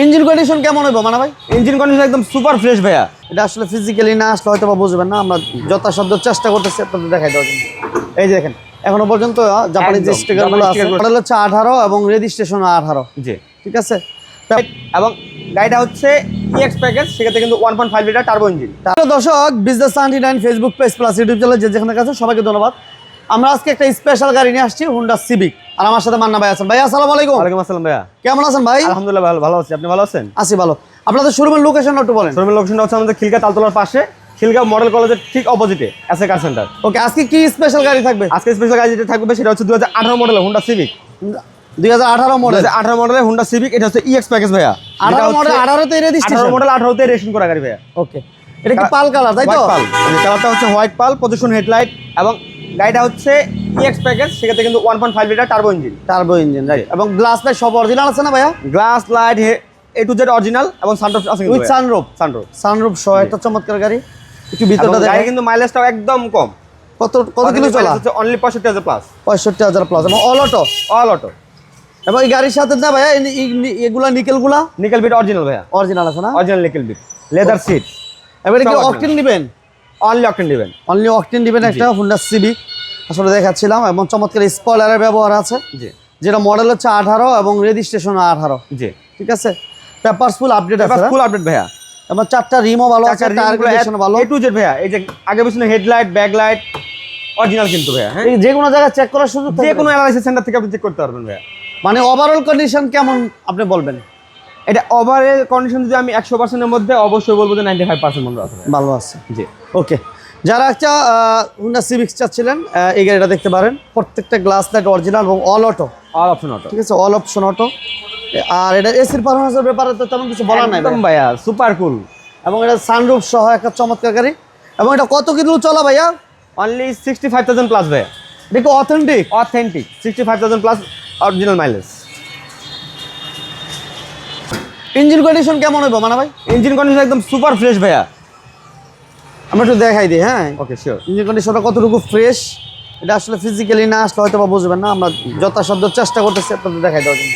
Engine condition কেমন হইব মানা ভাই? ইঞ্জিন কন্ডিশন একদম সুপার ফ্রেশ ভাইয়া। এটা আসলে ফিজিক্যালি না আসলে হয়তো বা বুঝবেন না, আমরা যথাসাধ্য চেষ্টা করতেছি আপনাদের দেখাই দেওয়ার জন্য। এই যে দেখেন এখনো পর্যন্ত জাপানি যে স্টিকারগুলো আছে মডেল হচ্ছে 18 এবং রেজিস্ট্রেশন 18। জি ঠিক আছে। এবং গাড়িটা হচ্ছে ইএক্স প্যাকেজ, সেক্ষেত্রে কিন্তু 1.5 লিটার টার্বো ইঞ্জিন। তাহলে দর্শক business 99 Facebook page plus YouTube channel যে যেখানে কাছে সবাইকে ধন্যবাদ। আমরা আজকে একটা স্পেশাল গাড়ি নিয়ে আসছি, হুন্ডা সিভিক। আর আমার সাথে মান্না ভাই আছেন। ভাই আসসালামু আলাইকুম। ওয়ালাইকুম আসসালাম ভাইয়া, কেমন আছেন ভাই? আলহামদুলিল্লাহ ভালো আছি, আপনি ভালো আছেন? আছি ভালো। আপনাদের শোরুমের লোকেশনটা একটু বলেন। শোরুমের লোকেশনটা হচ্ছে আমাদের খিলগা তালতলার পাশে, খিলগা মডেল কলেজের ঠিক অপোজিটে এসএ কার সেন্টার। ওকে, আজকে কি স্পেশাল গাড়ি থাকবে? আজকে স্পেশাল গাড়ি যেটা থাকবে সেটা হচ্ছে 2018 মডেলের হুন্ডা সিভিক। 2018 মডেল, 2018 মডেলের হুন্ডা সিভিক, এটা হচ্ছে ইএক্স প্যাকেজ ভাইয়া। 18 মডেল 18 তে রেজিস্ট্রেশন, 18 মডেল 18 তে রেজিস্ট্রেশন করা গাড়ি ভাইয়া। ওকে, এটা কি পাল কালার তাই তো? হোয়াইট পাল, মানে কালারটা হচ্ছে হোয়াইট পাল, পজিশন হেডলাইট, এবং গাড়িটা হচ্ছে ইএক্স প্যাকেজ, সেক্ষেত্রে কিন্তু 1.5 litre turbo engine. Turbo engine, right. এবং গ্লাস লাইট সব অরিজিনাল আছে না ভাইয়া? Glass light A to Z original, এবং সানরুফ আছে উইথ সানরুফ। সানরুফ সহ একটা চমৎকার গাড়ি। একটু ভিতরটা গাড়ি দেখেন। কিন্তু মাইলেজটাও একদম কম। কত কিলো চলা? হচ্ছে অনলি 65,000 প্লাস। 65,000 প্লাস এবং অল অটো। All auto. এবং এই গাড়ির সাথে না ভাইয়া এগুলা নিকেলগুলা নিকেল বিট অরিজিনাল ভাইয়া, অরিজিনাল আছে না? Original nickel bit, leather seat. এবারে কি সব অকটেন নেবেন? অনলি অকটেন দিবেন। অনলি অকটেন নেবেন একটা হুন্ডা সিভিক। আসলে দেখাচ্ছিলাম, এবং চমৎকার স্পয়লারের ব্যবহার আছে, জি, যেটা মডেল হচ্ছে 18 এবং রেজিস্ট্রেশন 18। জি, ঠিক আছে। পেপারস ফুল আপডেট আছে, ফুল আপডেট ভাইয়া। এবং চারটা রিমও ভালো আছে, টায়ার কন্ডিশন ভালো। এ টু জেড ভাইয়া, এই যে আগে পিছনে হেডলাইট, ব্যাকলাইট অরিজিনাল কিন্তু ভাইয়া। হ্যাঁ, এই যে কোনো জায়গায় চেক করার সুযোগ যে কোনো অ্যানালাইসিস সেন্টার থেকে আপনি চেক করতে পারবেন ভাইয়া। মানে ওভারঅল কন্ডিশন কেমন আপনি বলবেন? এটা ওভারঅল কন্ডিশন যদি আমি 100% এর মধ্যে অবশ্যই বলবো যে 95% মতো আছে, ভালো আছে। জি, ওকে। যারা একটা হুন্ডা সিভিক্স চাচ্ছিলেন এই গাড়িটা দেখতে পারেন। প্রত্যেকটা গ্লাস লাইট অরিজিনাল এবং all auto, all option auto. ঠিক আছে, অল অপশন অটো। আর এটা এসির পারফরম্যান্সের ব্যাপারে তো তেমন কিছু বলার নাই একদম ভাইয়া, সুপার কুল। এবং এটা সানরুফ সহ একটা চমৎকার গাড়ি। এবং এটা কত কিলো চলা ভাইয়া? অনলি 65,000 প্লাস ভাইয়া। এটা কি authentic? Authentic 65,000 plus original mileage. Engine condition কেমন হইব মানা ভাই? ইঞ্জিন কন্ডিশন একদম সুপার ফ্রেশ ভাইয়া। আমরা একটু দেখাই দিই। হ্যাঁ, ওকে, শিওর। ইঞ্জিন কন্ডিশনটা কতটুকু ফ্রেশ এটা আসলে ফিজিক্যালি না আসলে হয়তো বা বুঝবেন না, আমরা যথাসাধ্য চেষ্টা করতেছি আপনাদের দেখাই দেওয়ার জন্য।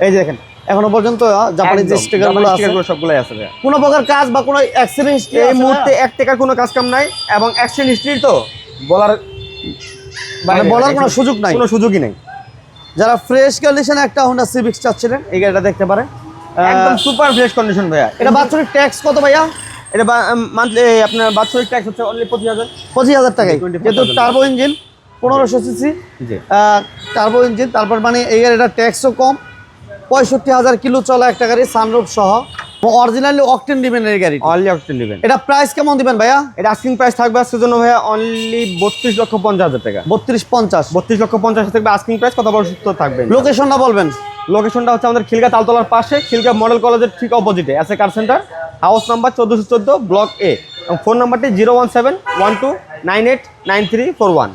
এই যে দেখেন এখনো পর্যন্ত জাপানি যে স্টিকারগুলো আছে সবগুলাই আছে ভাইয়া। কোনো প্রকার কাজ বা কোনো অ্যাক্সিডেন্ট এই মুহূর্তে 1 টাকার কোনো কাজ কাম নাই, এবং অ্যাকশন হিস্ট্রি তো বলার কোনো সুযোগ নাই, কোনো সুযোগই নাই। যারা ফ্রেশ কন্ডিশনে একটা হুন্ডা সিভিক্স চাচ্ছিলেন এই গাড়িটা দেখতে পারেন। একদম সুপার ফ্রেশ কন্ডিশন ভাইয়া। এটা বাৎসরিক ট্যাক্স কত ভাইয়া? এটা মান্থলি আপনার বাৎসরিক ট্যাক্স হচ্ছে অনলি 25,000 টাকায়, যেহেতু টার্বো ইঞ্জিন 1500 সিসি জি, টার্বো ইঞ্জিন। তারপর মানে এই গাড়িটা ট্যাক্সও কম, 65,000 কিলো চলা একটা গাড়ি সানরুফ সহ, অরিজিনালি অকটেন দিবেন এই গাড়ি। অনলি অকটেন দিবেন। এটা প্রাইস কেমন দিবেন ভাইয়া? এটা আস্কিং প্রাইস থাকবে আজকের জন্য ভাইয়া অনলি 32,50,000 টাকা। 32,50,000 32,50,000 থাকবে আস্কিং প্রাইস, কথা বলার সুযোগ থাকবে। লোকেশনটা বলবেন? লোকেশনটা হচ্ছে আমাদের খিলগা তালতলার পাশে, খিলগা মডেল কলেজের ঠিক অপোজিটে এসএ কার সেন্টার, হাউস নাম্বার 1414 ব্লক এ, এবং ফোন নাম্বারটি 01712989341।